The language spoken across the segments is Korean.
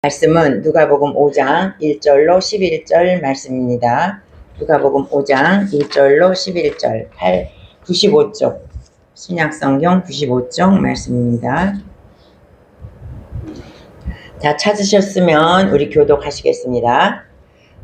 말씀은 누가복음 5장 1절로 11절 말씀입니다. 누가복음 5장 1절로 11절 95쪽 신약성경 95쪽 말씀입니다. 자, 찾으셨으면 우리 교독하시겠습니다.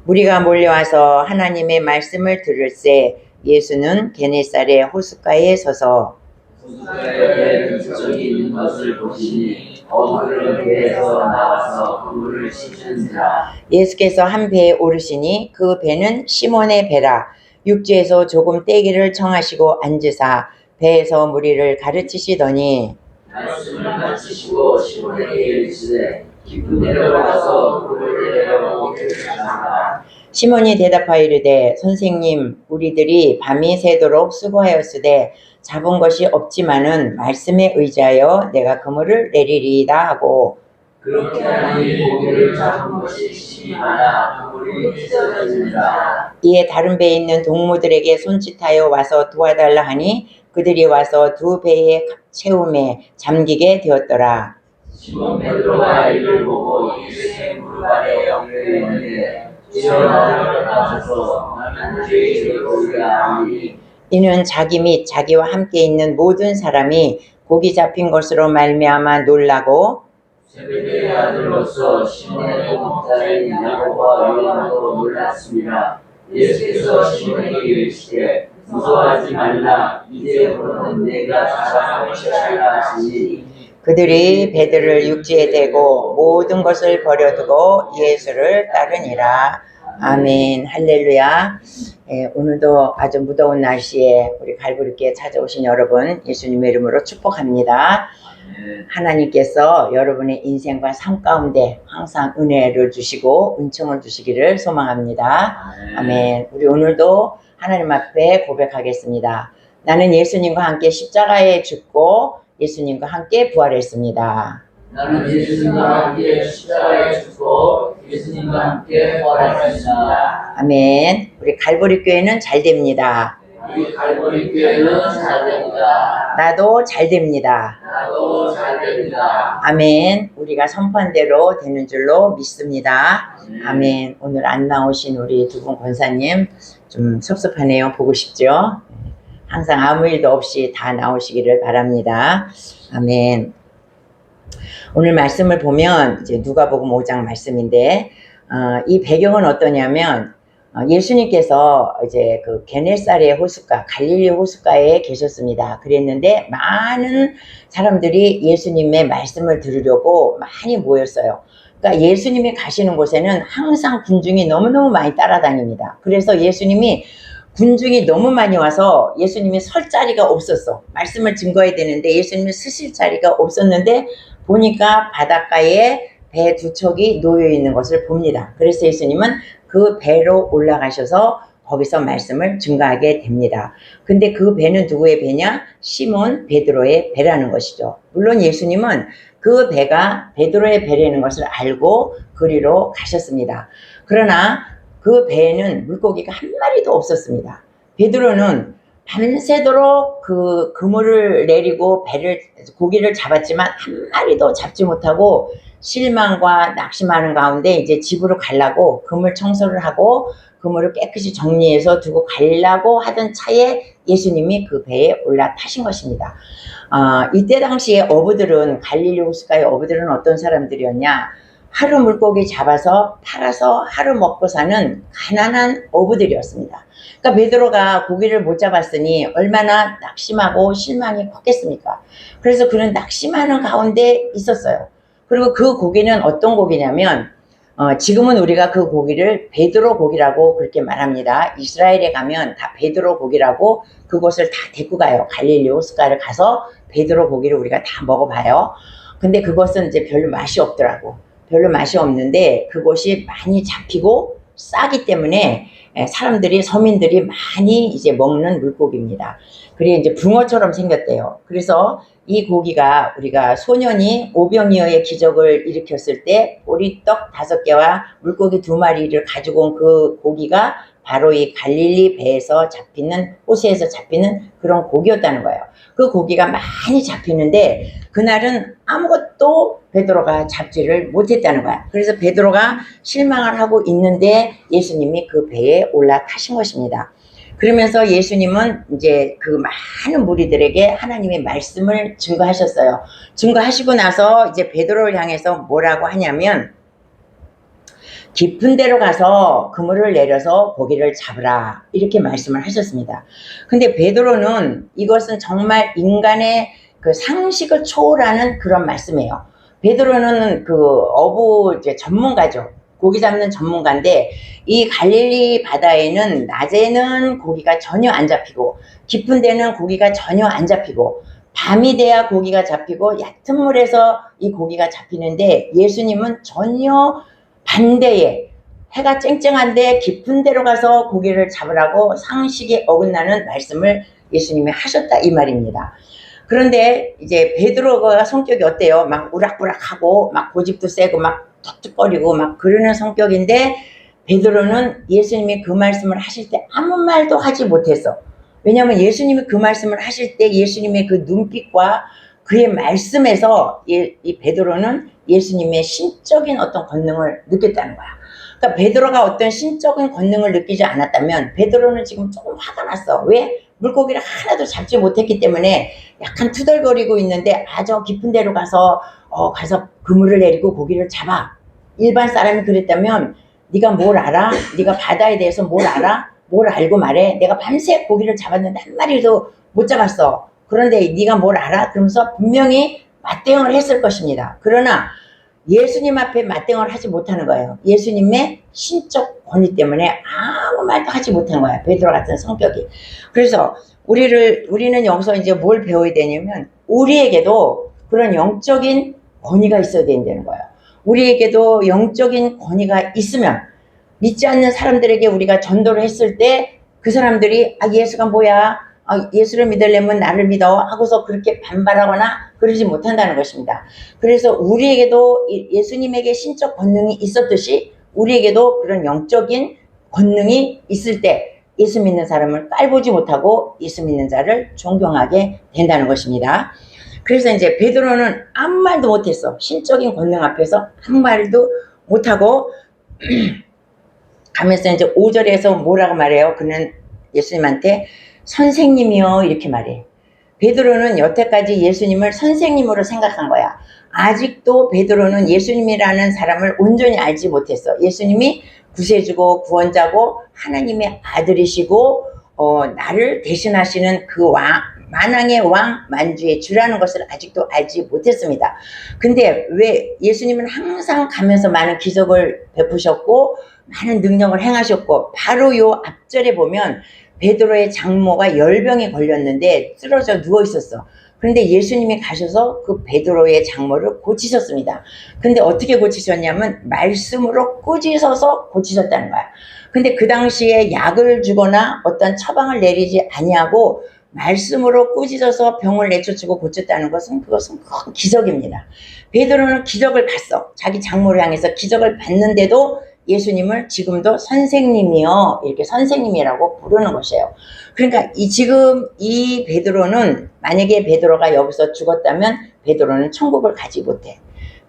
무리가 몰려와서 하나님의 말씀을 들을새 예수는 게네사렛 호숫가에 서서 호숫가에 물속이 있는 것을 보시니 어부들은 배에서 나와서 그물을 씻는지라. 예수께서 한 배에 오르시니 그 배는 시몬의 배라. 육지에서 조금 떼기를 청하시고 앉으사 배에서 무리를 가르치시더니 말씀을 마치시고 시몬에게 이르시되 깊은 데로 가서 그물을 내려오기를 하라. 시몬이 대답하여 이르되 선생님 우리들이 밤이 새도록 수고하였으되 잡은 것이 없지만은 말씀에 의지하여 내가 그물을 내리리이다 하고 그렇게 하니 고기를 잡은 것이 심히 많아 그물이 찢어지니라. 이에 다른 배에 있는 동무들에게 손짓하여 와서 도와달라 하니 그들이 와서 두 배의 채움에 잠기게 되었더라. 시몬 베드로가 이를 보고 예수의 무릎 아래 엎드려 있는데 주여 나를 떠나소서 나는 죄인이 오리라 하니 이는 자기 및 자기와 함께 있는 모든 사람이 고기 잡힌 것으로 말미암아 놀라고 세베대의 아들로서 시몬의 동자인 야고보와 요한도 놀랐습니다. 예수께서 시몬에게 이르시되 무서워하지 말라. 이제부터는 내가 사람을 취하리라 하시니 그들이 배들을 육지에 대고 모든 것을 버려두고 예수를 따르니라. 아멘. 할렐루야. 오늘도 아주 무더운 날씨에 우리 갈보리교회 찾아오신 여러분 예수님의 이름으로 축복합니다. 하나님께서 여러분의 인생과 삶 가운데 항상 은혜를 주시고 은총을 주시기를 소망합니다. 아멘. 우리 오늘도 하나님 앞에 고백하겠습니다. 나는 예수님과 함께 십자가에 죽고 예수님과 함께 부활했습니다. 나는 예수님과 함께 십자가에 죽고 예수님과 함께 부활했습니다. 아멘. 우리 갈보리 교회는 잘 됩니다. 우리 갈보리 교회는 잘 됩니다. 나도 잘 됩니다. 나도 잘 됩니다. 아멘. 우리가 선포한 대로 되는 줄로 믿습니다. 아멘. 오늘 안 나오신 우리 두 분 권사님 좀 섭섭하네요. 보고 싶죠? 항상 아무 일도 없이 다 나오시기를 바랍니다. 아멘. 오늘 말씀을 보면 이제 누가복음 5장 말씀인데 이 배경은 어떠냐면 예수님께서 이제 그 게네사렛 호숫가, 갈릴리 호숫가에 계셨습니다. 그랬는데 많은 사람들이 예수님의 말씀을 들으려고 많이 모였어요. 그러니까 예수님이 가시는 곳에는 항상 군중이 너무너무 많이 따라다닙니다. 그래서 예수님이 군중이 너무 많이 와서 예수님이 설 자리가 없었어. 말씀을 증거해야 되는데 예수님이 쓰실 자리가 없었는데 보니까 바닷가에 배 두 척이 놓여 있는 것을 봅니다. 그래서 예수님은 그 배로 올라가셔서 거기서 말씀을 증거하게 됩니다. 근데 그 배는 누구의 배냐? 시몬 베드로의 배라는 것이죠. 물론 예수님은 그 배가 베드로의 배라는 것을 알고 그리로 가셨습니다. 그러나 그 배에는 물고기가 한 마리도 없었습니다. 베드로는 밤새도록 그 그물을 내리고 고기를 잡았지만 한 마리도 잡지 못하고 실망과 낙심하는 가운데 이제 집으로 가려고 그물 청소를 하고 그물을 깨끗이 정리해서 두고 가려고 하던 차에 예수님이 그 배에 올라타신 것입니다. 이때 당시에 어부들은 갈릴리 호숫가의 어부들은 어떤 사람들이었냐? 하루 물고기 잡아서 팔아서 하루 먹고 사는 가난한 어부들이었습니다. 그러니까 베드로가 고기를 못 잡았으니 얼마나 낙심하고 실망이 컸겠습니까? 그래서 그는 낙심하는 가운데 있었어요. 그리고 그 고기는 어떤 고기냐면 지금은 우리가 그 고기를 베드로 고기라고 그렇게 말합니다. 이스라엘에 가면 다 베드로 고기라고 그곳을 다 데리고 가요. 갈릴리 호숫가를 가서 베드로 고기를 우리가 다 먹어봐요. 근데 그것은 이제 별로 맛이 없더라고. 별로 맛이 없는데 그곳이 많이 잡히고 싸기 때문에 사람들이 서민들이 많이 이제 먹는 물고기입니다. 그래 이제 붕어처럼 생겼대요. 그래서 이 고기가 우리가 소년이 오병이어의 기적을 일으켰을 때 보리떡 5개와 물고기 2마리를 가지고 온 그 고기가 바로 이 갈릴리 배에서 잡히는, 호수에서 잡히는 그런 고기였다는 거예요. 그 고기가 많이 잡히는데 그날은 아무것도 베드로가 잡지를 못했다는 거야. 그래서 베드로가 실망을 하고 있는데 예수님이 그 배에 올라타신 것입니다. 그러면서 예수님은 이제 그 많은 무리들에게 하나님의 말씀을 증거하셨어요. 증거하시고 나서 이제 베드로를 향해서 뭐라고 하냐면, 깊은 데로 가서 그물을 내려서 고기를 잡으라, 이렇게 말씀을 하셨습니다. 근데 베드로는 이것은 정말 인간의 그 상식을 초월하는 그런 말씀이에요. 베드로는 그 어부 이제 전문가죠. 고기 잡는 전문가인데 이 갈릴리 바다에는 낮에는 고기가 전혀 안 잡히고 깊은 데는 고기가 전혀 안 잡히고 밤이 돼야 고기가 잡히고 얕은 물에서 이 고기가 잡히는데 예수님은 전혀 반대에 해가 쨍쨍한데 깊은 데로 가서 고기를 잡으라고 상식에 어긋나는 말씀을 예수님이 하셨다, 이 말입니다. 그런데 이제 베드로가 성격이 어때요? 막 우락부락하고 막 고집도 세고 막 툭툭거리고 막 그러는 성격인데 베드로는 예수님이 그 말씀을 하실 때 아무 말도 하지 못했어. 왜냐하면 예수님이 그 말씀을 하실 때 예수님의 그 눈빛과 그의 말씀에서 이 베드로는 예수님의 신적인 어떤 권능을 느꼈다는 거야. 그러니까 베드로가 어떤 신적인 권능을 느끼지 않았다면 베드로는 지금 조금 화가 났어. 왜? 물고기를 하나도 잡지 못했기 때문에 약간 투덜거리고 있는데 저 깊은 데로 가서 그물을 내리고 고기를 잡아. 일반 사람이 그랬다면 네가 뭘 알아? 네가 바다에 대해서 뭘 알아? 뭘 알고 말해? 내가 밤새 고기를 잡았는데 한 마리도 못 잡았어. 그런데 네가 뭘 알아? 그러면서 분명히 맞대응을 했을 것입니다. 그러나 예수님 앞에 맞대응을 하지 못하는 거예요. 예수님의 신적 권위 때문에 아무 말도 하지 못한 거야. 베드로 같은 성격이. 그래서 우리는 여기서 이제 뭘 배워야 되냐면 우리에게도 그런 영적인 권위가 있어야 된다는 거예요. 우리에게도 영적인 권위가 있으면 믿지 않는 사람들에게 우리가 전도를 했을 때 그 사람들이 예수가 뭐야? 예수를 믿으려면 나를 믿어 하고서 그렇게 반발하거나 그러지 못한다는 것입니다. 그래서 우리에게도 예수님에게 신적 권능이 있었듯이 우리에게도 그런 영적인 권능이 있을 때 예수 믿는 사람을 깔보지 못하고 예수 믿는 자를 존경하게 된다는 것입니다. 그래서 이제 베드로는 아무 말도 못했어. 신적인 권능 앞에서 아무 말도 못하고 가면서 이제 5절에서 뭐라고 말해요? 그는 예수님한테 선생님이요, 이렇게 말해. 베드로는 여태까지 예수님을 선생님으로 생각한 거야. 아직도 베드로는 예수님이라는 사람을 온전히 알지 못했어. 예수님이 구세주고 구원자고 하나님의 아들이시고 나를 대신하시는 그 만왕의 왕 만주의 주라는 것을 아직도 알지 못했습니다. 근데 왜 예수님은 항상 가면서 많은 기적을 베푸셨고 많은 능력을 행하셨고 바로 요 앞절에 보면 베드로의 장모가 열병에 걸렸는데 쓰러져 누워 있었어. 그런데 예수님이 가셔서 그 베드로의 장모를 고치셨습니다. 근데 어떻게 고치셨냐면 말씀으로 꾸짖어서 고치셨다는 거야. 근데 그 당시에 약을 주거나 어떤 처방을 내리지 아니하고 말씀으로 꾸짖어서 병을 내쫓고 고쳤다는 것은 그것은 큰 기적입니다. 베드로는 기적을 봤어. 자기 장모를 향해서 기적을 봤는데도 예수님을 지금도 선생님이요, 이렇게 선생님이라고 부르는 것이에요. 그러니까 지금 이 베드로는 만약에 베드로가 여기서 죽었다면 베드로는 천국을 가지 못해.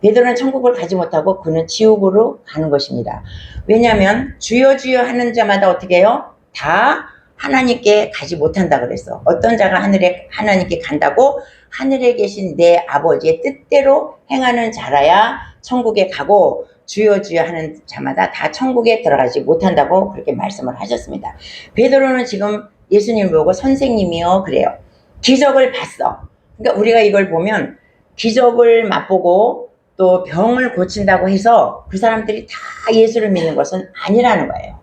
베드로는 천국을 가지 못하고 그는 지옥으로 가는 것입니다. 왜냐하면 주여 주여 하는 자마다 어떻게 해요? 다 하나님께 가지 못한다 그랬어. 어떤 자가 하나님께 간다고? 하늘에 계신 내 아버지의 뜻대로 행하는 자라야 천국에 가고 주여 주여 하는 자마다 다 천국에 들어가지 못한다고 그렇게 말씀을 하셨습니다. 베드로는 지금 예수님을 보고 선생님이요 그래요. 기적을 봤어. 그러니까 우리가 이걸 보면 기적을 맛보고 또 병을 고친다고 해서 그 사람들이 다 예수를 믿는 것은 아니라는 거예요.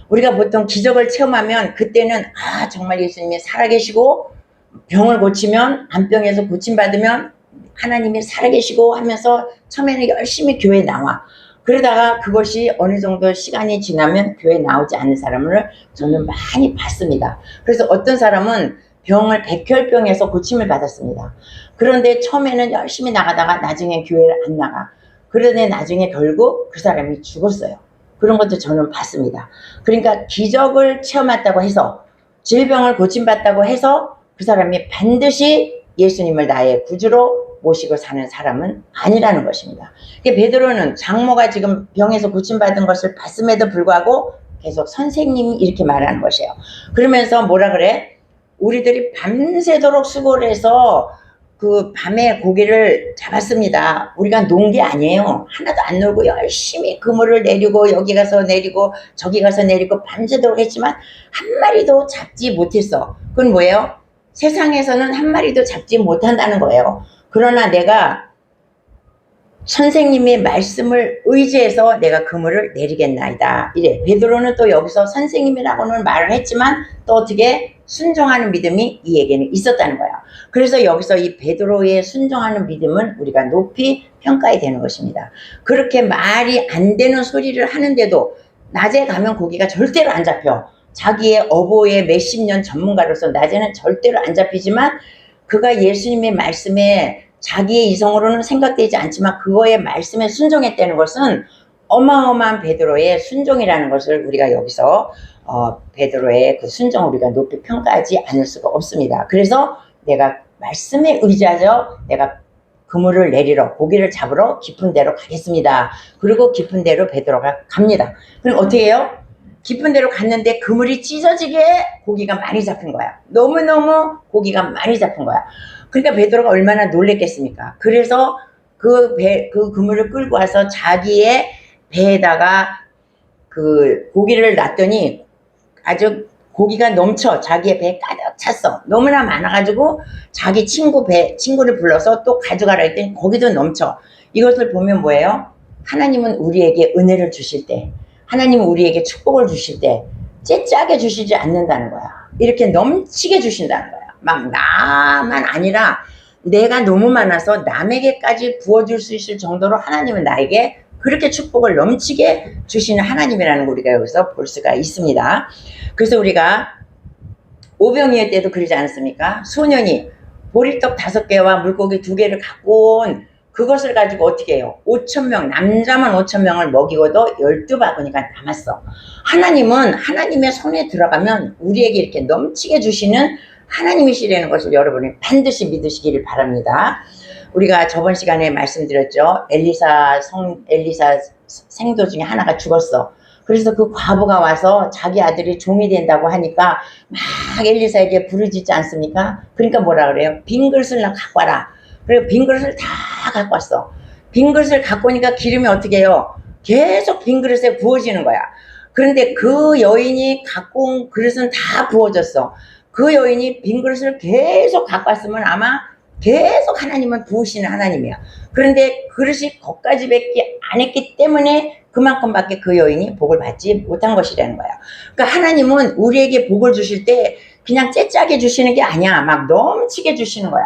우리가 보통 기적을 체험하면 그때는 정말 예수님이 살아계시고 병을 고치면 안병에서 고침받으면 하나님이 살아계시고 하면서 처음에는 열심히 교회에 나와. 그러다가 그것이 어느 정도 시간이 지나면 교회에 나오지 않는 사람을 저는 많이 봤습니다. 그래서 어떤 사람은 병을 백혈병에서 고침을 받았습니다. 그런데 처음에는 열심히 나가다가 나중에 교회를 안 나가. 그런데 나중에 결국 그 사람이 죽었어요. 그런 것도 저는 봤습니다. 그러니까 기적을 체험했다고 해서 질병을 고침받다고 해서 그 사람이 반드시 예수님을 나의 구주로 모시고 사는 사람은 아니라는 것입니다. 베드로는 장모가 지금 병에서 고침받은 것을 봤음에도 불구하고 계속 선생님이 이렇게 말하는 것이에요. 그러면서 뭐라 그래? 우리들이 밤새도록 수고를 해서 그 밤에 고기를 잡았습니다. 우리가 논 게 아니에요. 하나도 안 놀고 열심히 그물을 내리고 여기 가서 내리고 저기 가서 내리고 밤새도록 했지만 한 마리도 잡지 못했어. 그건 뭐예요? 세상에서는 한 마리도 잡지 못한다는 거예요. 그러나 내가 선생님의 말씀을 의지해서 내가 그물을 내리겠나이다. 이래. 베드로는 또 여기서 선생님이라고는 말을 했지만 또 어떻게 순종하는 믿음이 이에게는 있었다는 거야. 그래서 여기서 이 베드로의 순종하는 믿음은 우리가 높이 평가해야 되는 것입니다. 그렇게 말이 안 되는 소리를 하는데도 낮에 가면 고기가 절대로 안 잡혀. 자기의 어보의 몇십 년 전문가로서 낮에는 절대로 안 잡히지만 그가 예수님의 말씀에 자기의 이성으로는 생각되지 않지만 그거의 말씀에 순종했다는 것은 어마어마한 베드로의 순종이라는 것을 우리가 여기서 베드로의 그 순종을 우리가 높이 평가하지 않을 수가 없습니다. 그래서 내가 말씀에 의지하여 내가 그물을 내리러 고기를 잡으러 깊은 데로 가겠습니다. 그리고 깊은 데로 베드로가 갑니다. 그럼 어떻게 해요? 깊은 데로 갔는데 그물이 찢어지게 고기가 많이 잡힌 거야. 너무너무 고기가 많이 잡힌 거야. 그러니까 베드로가 얼마나 놀랬겠습니까? 그래서 그 그물을 끌고 와서 자기의 배에다가 그 고기를 놨더니 아주 고기가 넘쳐 자기의 배에 가득 찼어. 너무나 많아가지고 자기 친구를 불러서 또 가져가라 했더니 거기도 넘쳐. 이것을 보면 뭐예요? 하나님은 우리에게 은혜를 주실 때, 하나님은 우리에게 축복을 주실 때 째짜게 주시지 않는다는 거야. 이렇게 넘치게 주신다는 거야. 막 나만 아니라 내가 너무 많아서 남에게까지 부어줄 수 있을 정도로 하나님은 나에게 그렇게 축복을 넘치게 주시는 하나님이라는 걸 우리가 여기서 볼 수가 있습니다. 그래서 우리가 오병이어 때도 그러지 않았습니까? 소년이 보리떡 5개와 물고기 2개를 갖고 온 그것을 가지고 어떻게 해요? 5,000명, 남자만 5,000명을 먹이고도 12바구니가 남았어. 하나님은 하나님의 손에 들어가면 우리에게 이렇게 넘치게 주시는 하나님이시라는 것을 여러분이 반드시 믿으시기를 바랍니다. 우리가 저번 시간에 말씀드렸죠. 엘리사 생도 중에 하나가 죽었어. 그래서 그 과부가 와서 자기 아들이 종이 된다고 하니까 막 엘리사에게 부르짖지 않습니까? 그러니까 뭐라 그래요? 빈 그릇을 나 갖고 와라. 그리고 빈 그릇을 다 갖고 왔어. 빈 그릇을 갖고 오니까 기름이 어떻게 해요? 계속 빈 그릇에 부어지는 거야. 그런데 그 여인이 갖고 온 그릇은 다 부어졌어. 그 여인이 빈 그릇을 계속 갖고 왔으면 아마 계속 하나님은 부으시는 하나님이야. 그런데 그릇이 거기까지밖에 안 했기 때문에 그만큼밖에 그 여인이 복을 받지 못한 것이라는 거야. 그러니까 하나님은 우리에게 복을 주실 때 그냥 째짜게 주시는 게 아니야. 막 넘치게 주시는 거야.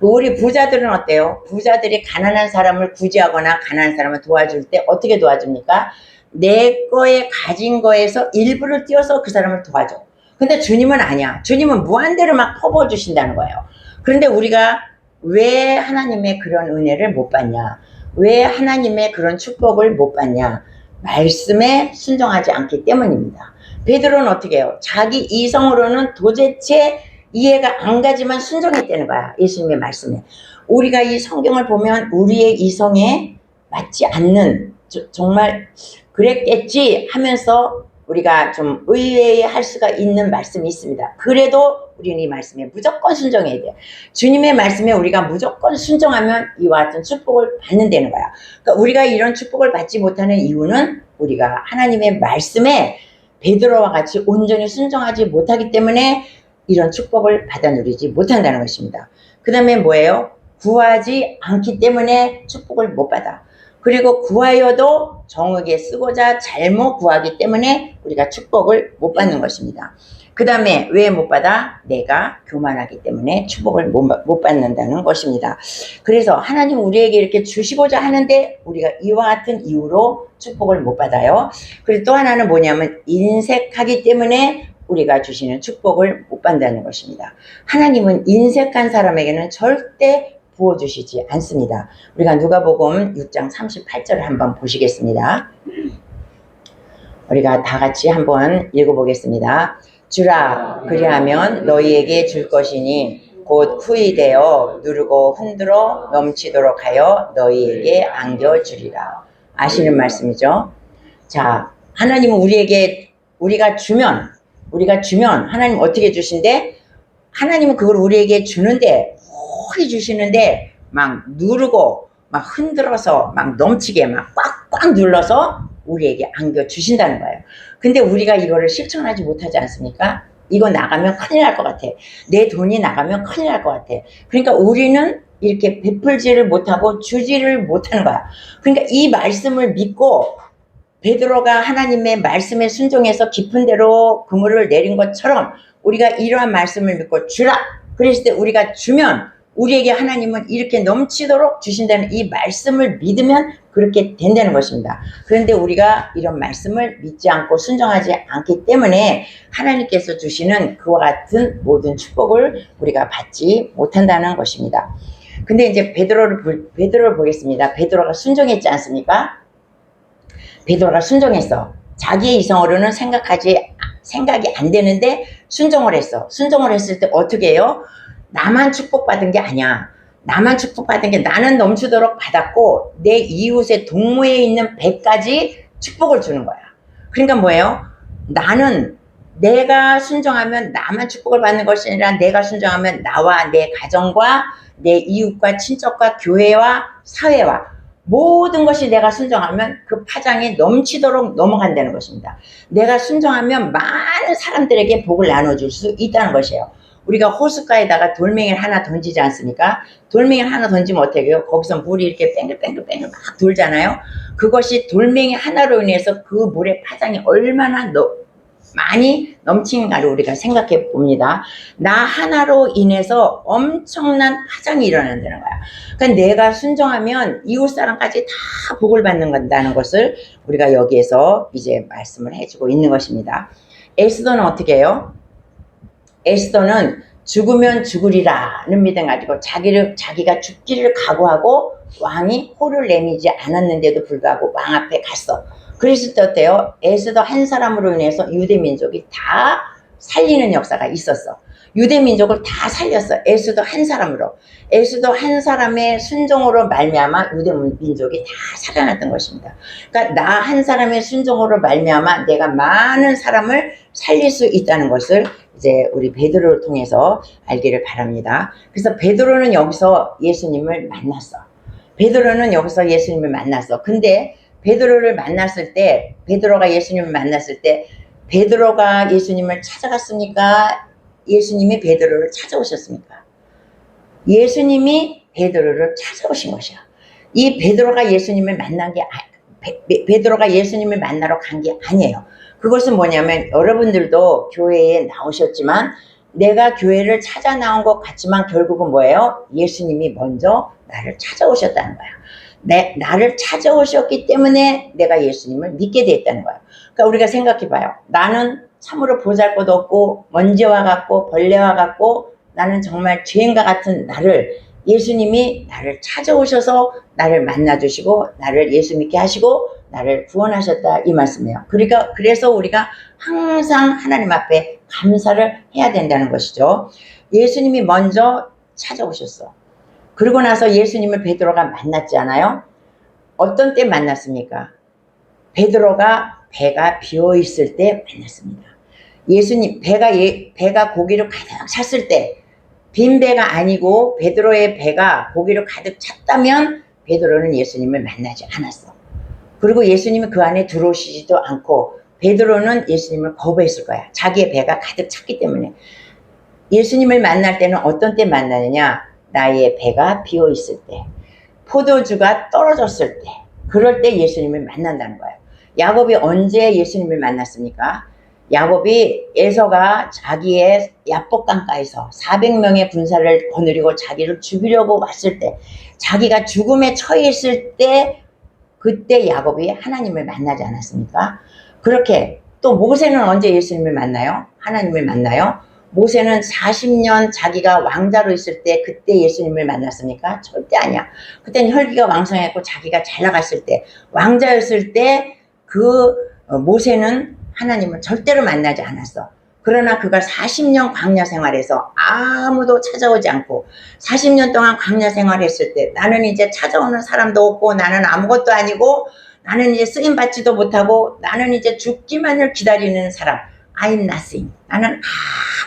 우리 부자들은 어때요? 부자들이 가난한 사람을 구제하거나 가난한 사람을 도와줄 때 어떻게 도와줍니까? 내 거에 가진 거에서 일부를 띄워서 그 사람을 도와줘. 근데 주님은 아니야. 주님은 무한대로 막 퍼부어 주신다는 거예요. 그런데 우리가 왜 하나님의 그런 은혜를 못 받냐? 왜 하나님의 그런 축복을 못 받냐? 말씀에 순종하지 않기 때문입니다. 베드로는 어떻게 해요? 자기 이성으로는 도대체 이해가 안 가지만 순종했다는 거야. 예수님의 말씀에. 우리가 이 성경을 보면 우리의 이성에 맞지 않는 정말 그랬겠지 하면서 우리가 좀 의외할 수가 있는 말씀이 있습니다. 그래도 우리는 이 말씀에 무조건 순종해야 돼요. 주님의 말씀에 우리가 무조건 순종하면 이와 같은 축복을 받는다는 거야. 그러니까 우리가 이런 축복을 받지 못하는 이유는 우리가 하나님의 말씀에 베드로와 같이 온전히 순종하지 못하기 때문에 이런 축복을 받아 누리지 못한다는 것입니다. 그 다음에 뭐예요? 구하지 않기 때문에 축복을 못 받아. 그리고 구하여도 정욕에 쓰고자 잘못 구하기 때문에 우리가 축복을 못 받는 것입니다. 그 다음에 왜 못 받아? 내가 교만하기 때문에 축복을 못 받는다는 것입니다. 그래서 하나님 우리에게 이렇게 주시고자 하는데 우리가 이와 같은 이유로 축복을 못 받아요. 그리고 또 하나는 뭐냐면 인색하기 때문에 우리가 주시는 축복을 못 받는다는 것입니다. 하나님은 인색한 사람에게는 절대 부어주시지 않습니다. 우리가 누가복음 6장 38절을 한번 보시겠습니다. 우리가 다 같이 한번 읽어보겠습니다. 주라, 그리하면 너희에게 줄 것이니 곧 후이 되어 누르고 흔들어 넘치도록 하여 너희에게 안겨주리라. 아시는 말씀이죠? 자, 하나님은 우리가 주면 하나님 어떻게 주신대? 하나님은 그걸 우리에게 주는데, 호히 주시는데 막 누르고 막 흔들어서 막 넘치게 막 꽉꽉 눌러서 우리에게 안겨주신다는 거예요. 근데 우리가 이거를 실천하지 못하지 않습니까? 이거 나가면 큰일 날 것 같아. 내 돈이 나가면 큰일 날 것 같아. 그러니까 우리는 이렇게 베풀지를 못하고 주지를 못하는 거야. 그러니까 이 말씀을 믿고 베드로가 하나님의 말씀에 순종해서 깊은 데로 그물을 내린 것처럼 우리가 이러한 말씀을 믿고 주라. 그랬을 때 우리가 주면 우리에게 하나님은 이렇게 넘치도록 주신다는 이 말씀을 믿으면 그렇게 된다는 것입니다. 그런데 우리가 이런 말씀을 믿지 않고 순종하지 않기 때문에 하나님께서 주시는 그와 같은 모든 축복을 우리가 받지 못한다는 것입니다. 근데 이제 베드로를 보겠습니다. 베드로가 순종했지 않습니까? 베드로가 순종했어. 자기의 이성으로는 생각이 안 되는데 순종을 했어. 순종을 했을 때 어떻게 해요? 나만 축복받은 게 아니야. 나만 축복받은 게 나는 넘치도록 받았고 내 이웃의 동무에 있는 배까지 축복을 주는 거야. 그러니까 뭐예요? 나는 내가 순종하면 나만 축복을 받는 것이 아니라 내가 순종하면 나와 내 가정과 내 이웃과 친척과 교회와 사회와 모든 것이 내가 순종하면 그 파장이 넘치도록 넘어간다는 것입니다. 내가 순종하면 많은 사람들에게 복을 나눠줄 수 있다는 것이에요. 우리가 호숫가에다가 돌멩이를 하나 던지지 않습니까? 돌멩이를 하나 던지면 어떻게 해요? 거기서 물이 이렇게 뺑글뺑글 막 돌잖아요. 그것이 돌멩이 하나로 인해서 그 물의 파장이 얼마나 많이 넘치는가를 우리가 생각해 봅니다. 나 하나로 인해서 엄청난 파장이 일어난다는 거야. 그러니까 내가 순종하면 이웃 사람까지 다 복을 받는다는 것을 우리가 여기에서 이제 말씀을 해주고 있는 것입니다. 에스더는 어떻게 해요? 에스더는 죽으면 죽으리라는 믿음 가지고 자기가 죽기를 각오하고 왕이 호를 내미지 않았는데도 불구하고 왕 앞에 갔어. 그랬을 때 어때요? 에스더 한 사람으로 인해서 유대 민족이 다 살리는 역사가 있었어. 유대 민족을 다 살렸어. 에스더 한 사람으로. 에스더 한 사람의 순종으로 말미암아 유대 민족이 다 살아났던 것입니다. 그러니까 나 한 사람의 순종으로 말미암아 내가 많은 사람을 살릴 수 있다는 것을 이제 우리 베드로를 통해서 알기를 바랍니다. 그래서 베드로는 여기서 예수님을 만났어. 베드로는 여기서 예수님을 만났어. 근데 베드로가 예수님을 만났을 때 베드로가 예수님을 찾아갔습니까? 예수님이 베드로를 찾아오셨습니까? 예수님이 베드로를 찾아오신 것이야. 이 베드로가 예수님을 베드로가 예수님을 만나러 간 게 아니에요. 그것은 뭐냐면 여러분들도 교회에 나오셨지만 내가 교회를 찾아 나온 것 같지만 결국은 뭐예요? 예수님이 먼저 나를 찾아오셨다는 거야. 나를 찾아오셨기 때문에 내가 예수님을 믿게 됐다는 거야. 그러니까 우리가 생각해 봐요. 나는 참으로 보잘것없고 먼지와 같고 벌레와 같고 나는 정말 죄인과 같은 예수님이 나를 찾아오셔서 나를 만나주시고 나를 예수 믿게 하시고 나를 구원하셨다 이 말씀이에요. 그래서 우리가 항상 하나님 앞에 감사를 해야 된다는 것이죠. 예수님이 먼저 찾아오셨어. 그러고 나서 예수님을 베드로가 만났지 않아요? 어떤 때 만났습니까? 베드로가 배가 비어있을 때 만났습니다. 예수님 배가 고기로 가득 찼을 때 빈 배가 아니고 베드로의 배가 고기로 가득 찼다면 베드로는 예수님을 만나지 않았어. 그리고 예수님이 그 안에 들어오시지도 않고 베드로는 예수님을 거부했을 거야. 자기의 배가 가득 찼기 때문에. 예수님을 만날 때는 어떤 때 만나느냐? 나의 배가 비어있을 때, 포도주가 떨어졌을 때, 그럴 때 예수님을 만난다는 거예요. 야곱이 언제 예수님을 만났습니까? 야곱이 에서가 자기의 야복강가에서 400명의 군사를 거느리고 자기를 죽이려고 왔을 때, 자기가 죽음에 처해 있을 때, 그때 야곱이 하나님을 만나지 않았습니까? 그렇게 또 모세는 언제 예수님을 만나요? 하나님을 만나요? 모세는 40년 자기가 왕자로 있을 때 그때 예수님을 만났습니까? 절대 아니야. 그때는 혈기가 왕성했고 자기가 잘 나갔을 때 왕자였을 때 모세는 하나님을 절대로 만나지 않았어. 그러나 그가 40년 광야 생활에서 아무도 찾아오지 않고 40년 동안 광야 생활했을 때 나는 이제 찾아오는 사람도 없고 나는 아무것도 아니고 나는 이제 쓰임받지도 못하고 나는 이제 죽기만을 기다리는 사람. I'm nothing. 나는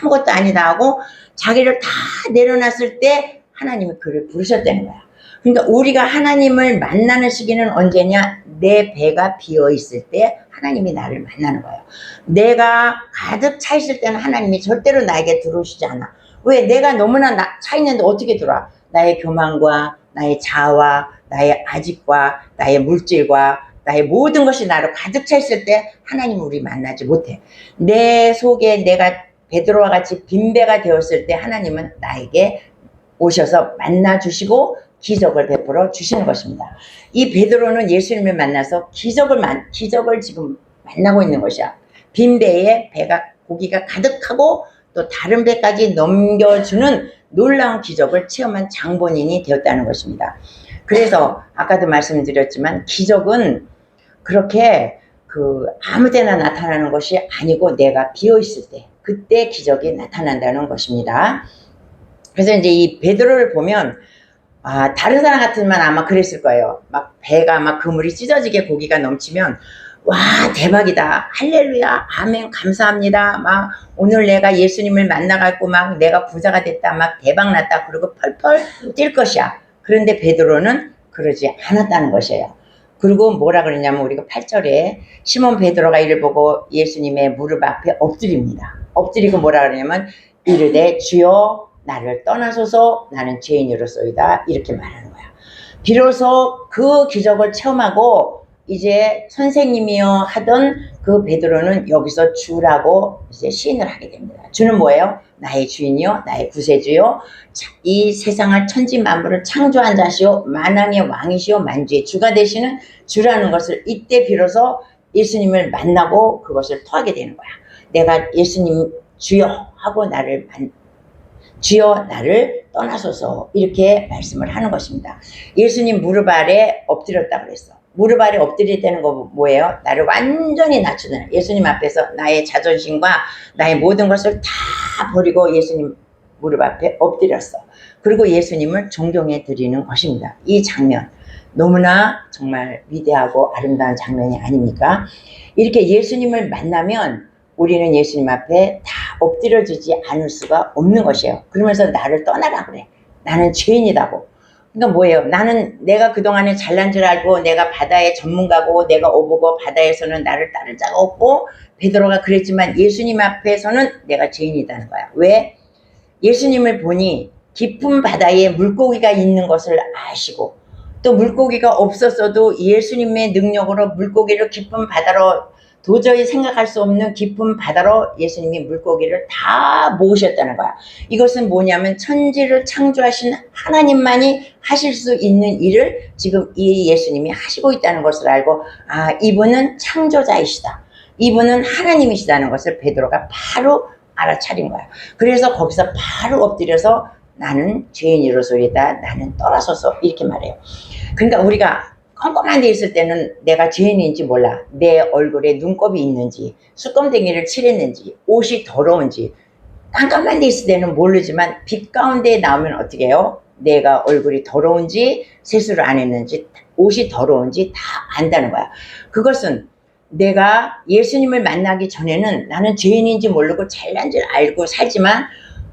아무것도 아니다 하고 자기를 다 내려놨을 때 하나님이 그를 부르셨다는 거야. 그러니까 우리가 하나님을 만나는 시기는 언제냐? 내 배가 비어있을 때 하나님이 나를 만나는 거예요. 내가 가득 차 있을 때는 하나님이 절대로 나에게 들어오시지 않아. 왜? 내가 너무나 차 있는데 어떻게 들어와? 나의 교만과 나의 자아와 나의 아집과 나의 물질과 나의 모든 것이 나로 가득 차 있을 때 하나님은 우리 만나지 못해. 내 속에 내가 베드로와 같이 빈배가 되었을 때 하나님은 나에게 오셔서 만나주시고 기적을 베풀어 주시는 것입니다. 이 베드로는 예수님을 만나서 기적을 지금 만나고 있는 것이야. 빈 배에 고기가 가득하고 또 다른 배까지 넘겨주는 놀라운 기적을 체험한 장본인이 되었다는 것입니다. 그래서 아까도 말씀드렸지만 기적은 그렇게 아무 데나 나타나는 것이 아니고 내가 비어있을 때 그때 기적이 나타난다는 것입니다. 그래서 이제 이 베드로를 보면 다른 사람 같으면 아마 그랬을 거예요. 막 배가 막 그물이 찢어지게 고기가 넘치면 와 대박이다 할렐루야 아멘 감사합니다 막 오늘 내가 예수님을 만나갖고 막 내가 부자가 됐다 막 대박 났다 그러고 펄펄 뛸 것이야. 그런데 베드로는 그러지 않았다는 것이에요. 그리고 뭐라 그러냐면 우리가 8절에 시몬 베드로가 이를 보고 예수님의 무릎 앞에 엎드립니다. 엎드리고 뭐라 그러냐면 이르되 주여 나를 떠나소서 나는 죄인으로소이다 이렇게 말하는 거야. 비로소 그 기적을 체험하고 이제 선생님이여 하던 그 베드로는 여기서 주라고 이제 시인을 하게 됩니다. 주는 뭐예요? 나의 주인이요 나의 구세주요 이 세상을 천지 만물을 창조한 자시요 만왕의 왕이시요 만주의 주가 되시는 주라는 것을 이때 비로소 예수님을 만나고 그것을 토하게 되는 거야. 내가 예수님 주여 하고 주여 나를 떠나소서 이렇게 말씀을 하는 것입니다. 예수님 무릎 아래 엎드렸다 그랬어. 무릎 아래 엎드릴 때는 거 뭐예요? 나를 완전히 낮추는 예수님 앞에서 나의 자존심과 나의 모든 것을 다 버리고 예수님 무릎 앞에 엎드렸어. 그리고 예수님을 존경해 드리는 것입니다. 이 장면 너무나 정말 위대하고 아름다운 장면이 아닙니까? 이렇게 예수님을 만나면 우리는 예수님 앞에 다 엎드려주지 않을 수가 없는 것이에요. 그러면서 나를 떠나라 그래. 나는 죄인이라고. 그러니까 뭐예요? 나는 내가 그동안에 잘난 줄 알고 내가 바다의 전문가고 내가 오보고 바다에서는 나를 따를 자가 없고 베드로가 그랬지만 예수님 앞에서는 내가 죄인이라는 거야. 왜? 예수님을 보니 깊은 바다에 물고기가 있는 것을 아시고 또 물고기가 없었어도 예수님의 능력으로 물고기를 깊은 바다로 도저히 생각할 수 없는 깊은 바다로 예수님이 물고기를 다 모으셨다는 거야. 이것은 뭐냐면 천지를 창조하신 하나님만이 하실 수 있는 일을 지금 이 예수님이 하시고 있다는 것을 알고 이분은 창조자이시다. 이분은 하나님이시다는 것을 베드로가 바로 알아차린 거야. 그래서 거기서 바로 엎드려서 나는 죄인이로소이다. 나는 떠나소서 이렇게 말해요. 그러니까 우리가 컴컴한 데 있을 때는 내가 죄인인지 몰라. 내 얼굴에 눈곱이 있는지 수검댕이를 칠했는지 옷이 더러운지 깜깜한 데 있을 때는 모르지만 빛 가운데 나오면 어떻게 해요? 내가 얼굴이 더러운지 세수를 안 했는지 옷이 더러운지 다 안다는 거야. 그것은 내가 예수님을 만나기 전에는 나는 죄인인지 모르고 잘난 줄 알고 살지만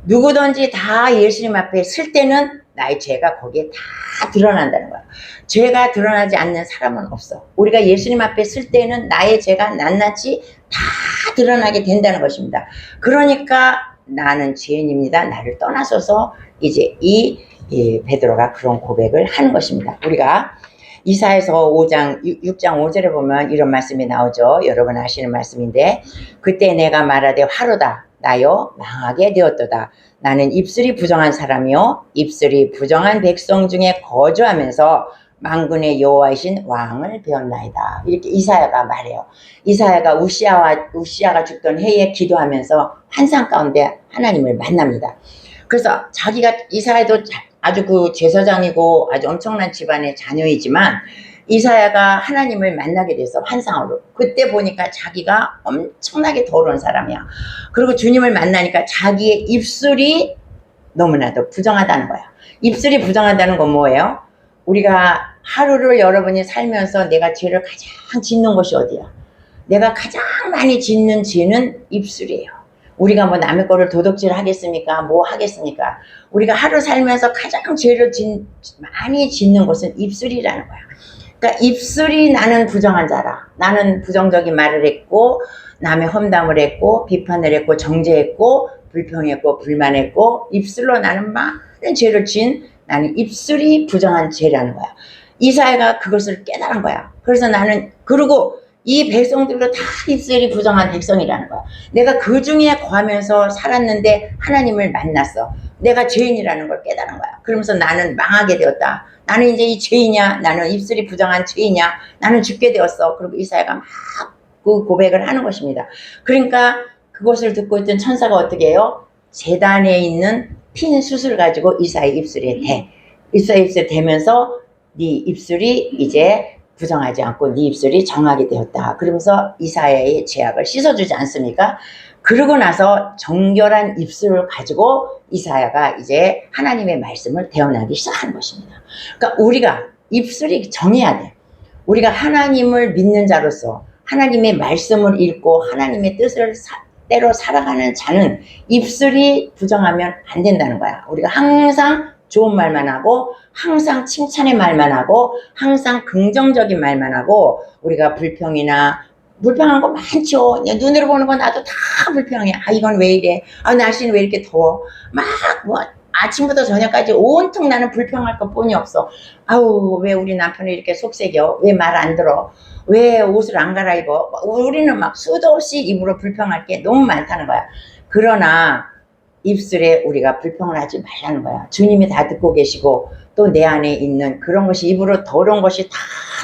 누구든지 다 예수님 앞에 설 때는 나의 죄가 거기에 다 드러난다는 거야. 죄가 드러나지 않는 사람은 없어. 우리가 예수님 앞에 설 때는 나의 죄가 낱낱이 다 드러나게 된다는 것입니다. 그러니까 나는 죄인입니다. 나를 떠나소서 이제 이 베드로가 그런 고백을 하는 것입니다. 우리가 이사야서 6장 5절에 보면 이런 말씀이 나오죠. 여러분 아시는 말씀인데 그때 내가 말하되 화로다 나여 망하게 되었도다. 나는 입술이 부정한 사람이요 입술이 부정한 백성 중에 거주하면서 만군의 여호와이신 왕을 배웠나이다. 이렇게 이사야가 말해요. 이사야가 우시아가 죽던 해에 기도하면서 환상 가운데 하나님을 만납니다. 그래서 자기가 이사야도 아주 그 제사장이고 아주 엄청난 집안의 자녀이지만 이사야가 하나님을 만나게 돼서 환상으로. 그때 보니까 자기가 엄청나게 더러운 사람이야. 그리고 주님을 만나니까 자기의 입술이 너무나도 부정하다는 거야. 입술이 부정하다는 건 뭐예요? 우리가 하루를 여러분이 살면서 내가 죄를 가장 짓는 것이 어디야? 내가 가장 많이 짓는 죄는 입술이에요. 우리가 뭐 남의 거를 도둑질 하겠습니까? 뭐 하겠습니까? 우리가 하루 살면서 가장 죄를 많이 짓는 것은 입술이라는 거야. 그러니까 입술이 나는 부정한 자라. 나는 부정적인 말을 했고, 남의 험담을 했고, 비판을 했고, 정죄했고, 불평했고, 불만했고, 입술로 나는 많은 죄를 지은 나는 입술이 부정한 죄라는 거야. 이사야가 그것을 깨달은 거야. 그래서 나는, 그리고 이 백성들도 다 입술이 부정한 백성이라는 거야. 내가 그 중에 거하면서 살았는데 하나님을 만났어. 내가 죄인이라는 걸 깨달은 거야. 그러면서 나는 망하게 되었다. 나는 이제 이 죄이냐? 나는 입술이 부정한 죄이냐? 나는 죽게 되었어. 그리고 이사야가 막 그 고백을 하는 것입니다. 그러니까 그것을 듣고 있던 천사가 어떻게 해요? 제단에 있는 핀 숯을 가지고 이사야의 입술에 대. 이사야의 입술에 대면서 네 입술이 이제 부정하지 않고 네 입술이 정하게 되었다. 그러면서 이사야의 죄악을 씻어주지 않습니까? 그러고 나서 정결한 입술을 가지고 이사야가 이제 하나님의 말씀을 대언하기 시작하는 것입니다. 그러니까 우리가 입술이 정해야 돼. 우리가 하나님을 믿는 자로서 하나님의 말씀을 읽고 하나님의 뜻을 때로 살아가는 자는 입술이 부정하면 안 된다는 거야. 우리가 항상 좋은 말만 하고 항상 칭찬의 말만 하고 항상 긍정적인 말만 하고 우리가 불평한 거 많죠. 눈으로 보는 건 나도 다 불평해. 아 이건 왜 이래. 아 날씨는 왜 이렇게 더워. 막 뭐 아침부터 저녁까지 온통 나는 불평할 것뿐이 없어. 아우 왜 우리 남편이 이렇게 속색여. 왜 말 안 들어. 왜 옷을 안 갈아입어. 우리는 막 수도 없이 입으로 불평할 게 너무 많다는 거야. 그러나 입술에 우리가 불평을 하지 말라는 거야. 주님이 다 듣고 계시고 또 내 안에 있는 그런 것이 입으로 더러운 것이 다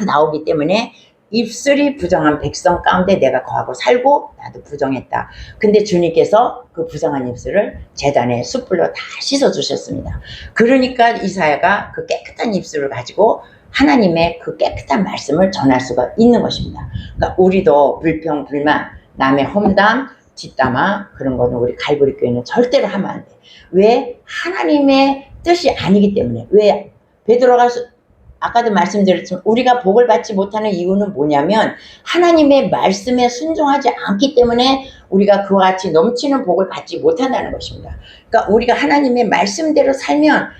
나오기 때문에 입술이 부정한 백성 가운데 내가 거하고 살고 나도 부정했다. 근데 주님께서 그 부정한 입술을 제단의 숯불로 다 씻어주셨습니다. 그러니까 이사야가 그 깨끗한 입술을 가지고 하나님의 그 깨끗한 말씀을 전할 수가 있는 것입니다. 그러니까 우리도 불평, 불만, 남의 험담, 뒷담화 그런 거는 우리 갈보리 교회는 절대로 하면 안 돼. 왜? 하나님의 뜻이 아니기 때문에. 왜? 베드로가 아까도 말씀드렸지만 우리가 복을 받지 못하는 이유는 뭐냐면 하나님의 말씀에 순종하지 않기 때문에 우리가 그와 같이 넘치는 복을 받지 못한다는 것입니다. 그러니까 우리가 하나님의 말씀대로 살면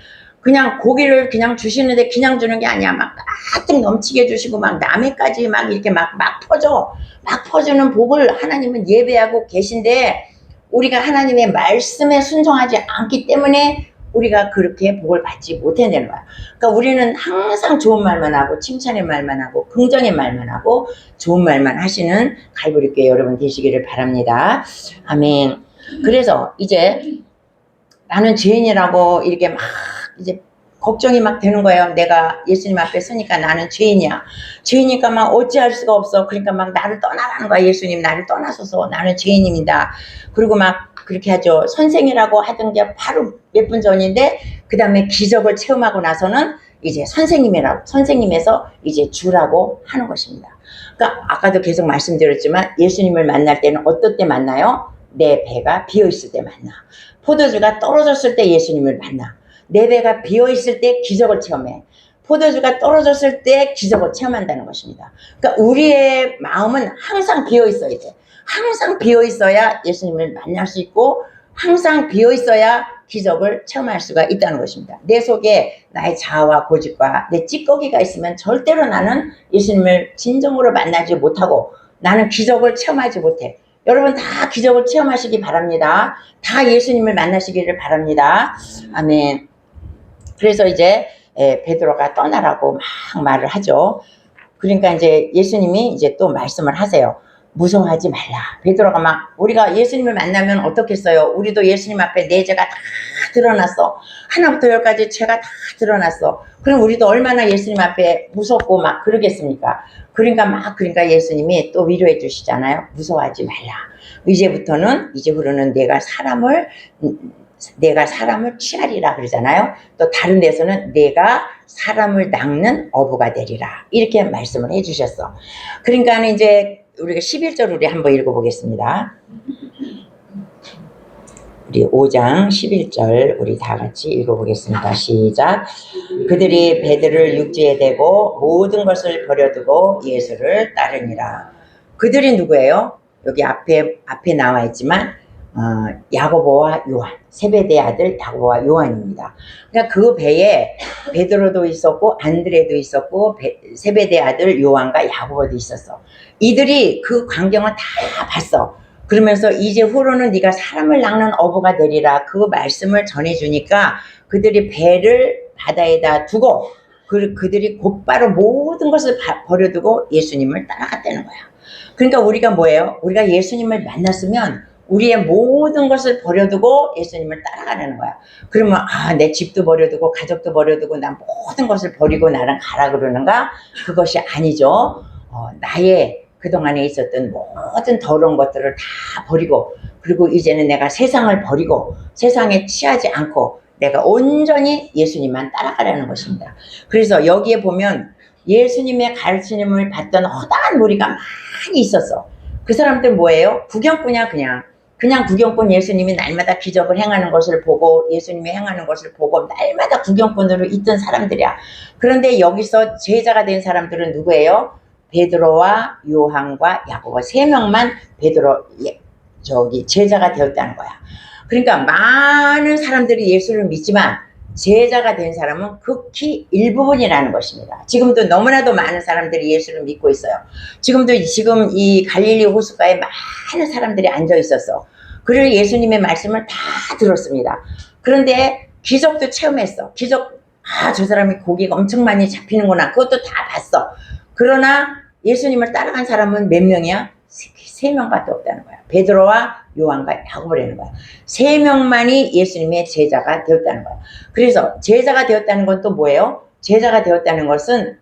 그냥 고기를 그냥 주시는데 그냥 주는 게 아니야. 막 가득 넘치게 주시고 막 남해까지 막 이렇게 막 퍼져. 막 퍼주는 복을 하나님은 예배하고 계신데 우리가 하나님의 말씀에 순종하지 않기 때문에 우리가 그렇게 복을 받지 못해내는 거야. 그러니까 우리는 항상 좋은 말만 하고 칭찬의 말만 하고 긍정의 말만 하고 좋은 말만 하시는 갈보리 교회 여러분 되시기를 바랍니다. 아멘. 그래서 이제 나는 죄인이라고 이렇게 막 이제 걱정이 막 되는 거예요. 내가 예수님 앞에 서니까 나는 죄인이야. 죄인이니까 막 어찌할 수가 없어. 그러니까 막 나를 떠나라는 거야. 예수님 나를 떠나소서. 나는 죄인입니다. 그리고 막 그렇게 하죠. 선생이라고 하던 게 바로 몇 분 전인데 그 다음에 기적을 체험하고 나서는 이제 선생님에서 이제 주라고 하는 것입니다. 그러니까 아까도 계속 말씀드렸지만 예수님을 만날 때는 어떨 때 만나요? 내 배가 비어있을 때 만나. 포도주가 떨어졌을 때 예수님을 만나. 내 배가 비어있을 때 기적을 체험해. 포도주가 떨어졌을 때 기적을 체험한다는 것입니다. 그러니까 우리의 마음은 항상 비어있어야 돼. 항상 비어있어야 예수님을 만날 수 있고 항상 비어있어야 기적을 체험할 수가 있다는 것입니다. 내 속에 나의 자아와 고집과 내 찌꺼기가 있으면 절대로 나는 예수님을 진정으로 만나지 못하고 나는 기적을 체험하지 못해. 여러분 다 기적을 체험하시기 바랍니다. 다 예수님을 만나시기를 바랍니다. 아멘. 그래서 이제 베드로가 떠나라고 막 말을 하죠. 그러니까 이제 예수님이 이제 또 말씀을 하세요. 무서워하지 말라. 베드로가 막 우리가 예수님을 만나면 어떻겠어요? 우리도 예수님 앞에 내 죄가 다 드러났어. 하나부터 열까지 죄가 다 드러났어. 그럼 우리도 얼마나 예수님 앞에 무섭고 막 그러겠습니까? 그러니까 예수님이 또 위로해 주시잖아요. 무서워하지 말라. 이제부터는 이제 후로는 내가 사람을 내가 사람을 취하리라 그러잖아요. 또 다른 데서는 내가 사람을 낚는 어부가 되리라 이렇게 말씀을 해주셨어. 그러니까 이제 우리가 11절 우리 한번 읽어보겠습니다. 우리 5장 11절 우리 다 같이 읽어보겠습니다. 시작. 그들이 배들을 육지에 대고 모든 것을 버려두고 예수를 따르니라. 그들이 누구예요? 여기 앞에 나와 있지만 야고보와 요한, 세베대의 아들 야고보와 요한입니다. 그러니까 그 배에 베드로도 있었고 안드레도 있었고 세베대의 아들 요한과 야고보도 있었어. 이들이 그 광경을 다 봤어. 그러면서 이제 후로는 네가 사람을 낚는 어부가 되리라 그 말씀을 전해주니까 그들이 배를 바다에다 두고 그들이 곧바로 모든 것을 버려두고 예수님을 따라갔다는 거야. 그러니까 우리가 뭐예요? 우리가 예수님을 만났으면 우리의 모든 것을 버려두고 예수님을 따라가는 거야. 그러면 내 집도 버려두고 가족도 버려두고 난 모든 것을 버리고 나랑 가라 그러는가? 그것이 아니죠. 나의 그동안에 있었던 모든 더러운 것들을 다 버리고 그리고 이제는 내가 세상을 버리고 세상에 취하지 않고 내가 온전히 예수님만 따라가라는 것입니다. 그래서 여기에 보면 예수님의 가르침을 받던 허다한 무리가 많이 있었어. 그 사람들 뭐예요? 구경꾼이야. 그냥 구경꾼. 예수님이 날마다 기적을 행하는 것을 보고 예수님이 행하는 것을 보고 날마다 구경꾼으로 있던 사람들이야. 그런데 여기서 제자가 된 사람들은 누구예요? 베드로와 요한과 야고보 3명만 제자가 되었다는 거야. 그러니까 많은 사람들이 예수를 믿지만 제자가 된 사람은 극히 일부분이라는 것입니다. 지금도 너무나도 많은 사람들이 예수를 믿고 있어요. 지금 이 갈릴리 호숫가에 많은 사람들이 앉아 있었어. 그리고 예수님의 말씀을 다 들었습니다. 그런데 기적도 체험했어. 저 사람이 고기가 엄청 많이 잡히는구나. 그것도 다 봤어. 그러나 예수님을 따라간 사람은 몇 명이야? 3명밖에 없다는 거야. 베드로와 요한과 야고보라는 거야. 3명만이 예수님의 제자가 되었다는 거야. 그래서 제자가 되었다는 건 또 뭐예요? 제자가 되었다는 것은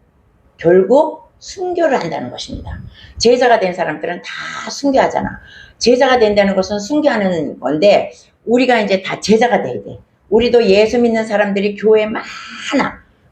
결국 순교를 한다는 것입니다. 제자가 된 사람들은 다 순교하잖아. 제자가 된다는 것은 순교하는 건데 우리가 이제 다 제자가 돼야 돼. 우리도 예수 믿는 사람들이 교회에 많아.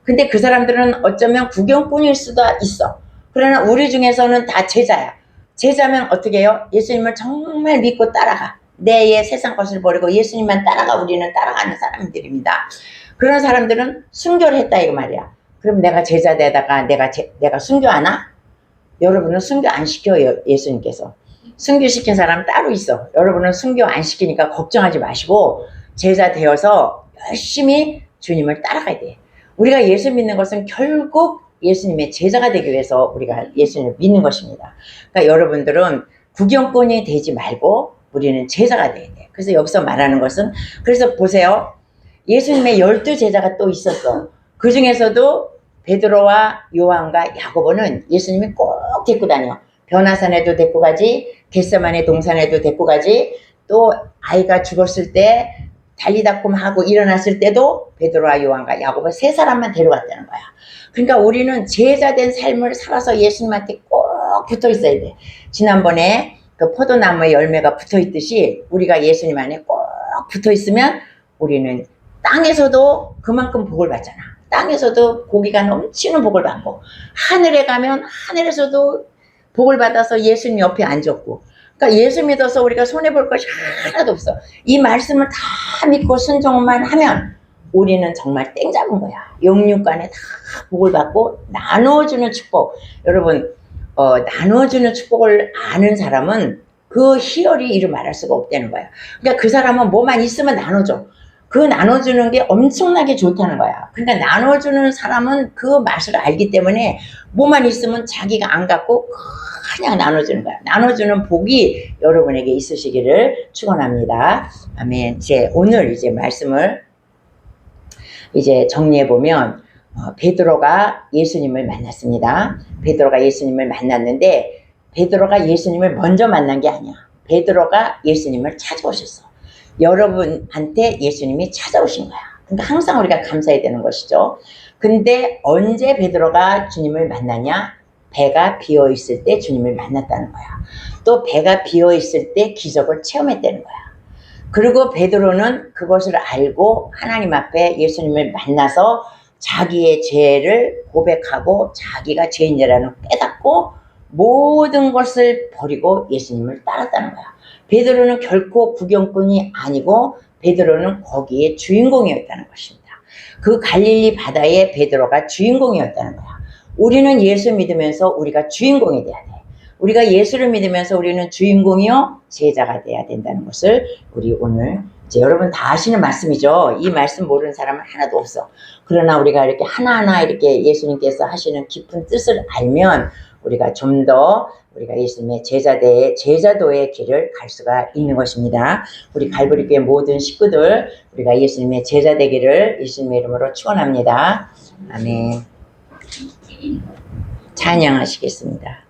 근데 그 사람들은 어쩌면 구경꾼일 수도 있어. 그러나 우리 중에서는 다 제자야. 제자면 어떻게 해요? 예수님을 정말 믿고 따라가. 내 세상 것을 버리고 예수님만 따라가. 우리는 따라가는 사람들입니다. 그런 사람들은 순교를 했다 이거 말이야. 그럼 내가 제자 되다가 내가 순교하나? 여러분은 순교 안 시켜요. 예수님께서. 순교시킨 사람 따로 있어. 여러분은 순교 안 시키니까 걱정하지 마시고 제자 되어서 열심히 주님을 따라가야 돼. 우리가 예수 믿는 것은 결국 예수님의 제자가 되기 위해서 우리가 예수님을 믿는 것입니다. 그러니까 여러분들은 구경꾼이 되지 말고 우리는 제자가 돼야 돼. 그래서 여기서 말하는 것은 그래서 보세요. 예수님의 12제자가 또 있었어. 그 중에서도 베드로와 요한과 야고보는 예수님이 꼭 데리고 다녀. 변화산에도 데리고 가지, 겟세마네 동산에도 데리고 가지, 또 아이가 죽었을 때 달리다쿰하고 일어났을 때도 베드로와 요한과 야고보 3사람만 데려갔다는 거야. 그러니까 우리는 제자된 삶을 살아서 예수님한테 꼭 붙어 있어야 돼. 지난번에 그 포도나무에 열매가 붙어 있듯이 우리가 예수님 안에 꼭 붙어 있으면 우리는 땅에서도 그만큼 복을 받잖아. 땅에서도 고기가 넘치는 복을 받고 하늘에 가면 하늘에서도 복을 받아서 예수님 옆에 앉았고, 그러니까 예수 믿어서 우리가 손해볼 것이 하나도 없어. 이 말씀을 다 믿고 순종만 하면 우리는 정말 땡 잡은 거야. 영육간에 다 복을 받고 나눠주는 축복. 여러분 나눠주는 축복을 아는 사람은 그 희열이 이루 말할 수가 없다는 거야. 그러니까 그 사람은 뭐만 있으면 나눠줘. 그 나눠주는 게 엄청나게 좋다는 거야. 그러니까 나눠주는 사람은 그 맛을 알기 때문에 뭐만 있으면 자기가 안 갖고 그냥 나눠주는 거야. 나눠주는 복이 여러분에게 있으시기를 축원합니다. 아멘. 오늘 이제 말씀을 이제 정리해 보면 베드로가 예수님을 만났습니다. 베드로가 예수님을 만났는데 베드로가 예수님을 먼저 만난 게 아니야. 베드로가 예수님을 찾아오셨어. 여러분한테 예수님이 찾아오신 거야. 그러니까 항상 우리가 감사해야 되는 것이죠. 근데 언제 베드로가 주님을 만나냐? 배가 비어있을 때 주님을 만났다는 거야. 또 배가 비어있을 때 기적을 체험했다는 거야. 그리고 베드로는 그것을 알고 하나님 앞에 예수님을 만나서 자기의 죄를 고백하고 자기가 죄인이라는 걸 깨닫고 모든 것을 버리고 예수님을 따랐다는 거야. 베드로는 결코 구경꾼이 아니고 베드로는 거기에 주인공이었다는 것입니다. 그 갈릴리 바다에 베드로가 주인공이었다는 거야. 우리는 예수 믿으면서 우리가 주인공이 돼야 돼. 우리가 예수를 믿으면서 우리는 주인공이요 제자가 돼야 된다는 것을 우리 오늘 이제 여러분 다 아시는 말씀이죠. 이 말씀 모르는 사람은 하나도 없어. 그러나 우리가 이렇게 하나하나 이렇게 예수님께서 하시는 깊은 뜻을 알면 우리가 좀 더 우리가 예수님의 제자도의 길을 갈 수가 있는 것입니다. 우리 갈보리교회 모든 식구들 우리가 예수님의 제자 되기를 예수님의 이름으로 축원합니다. 아멘. 찬양하시겠습니다.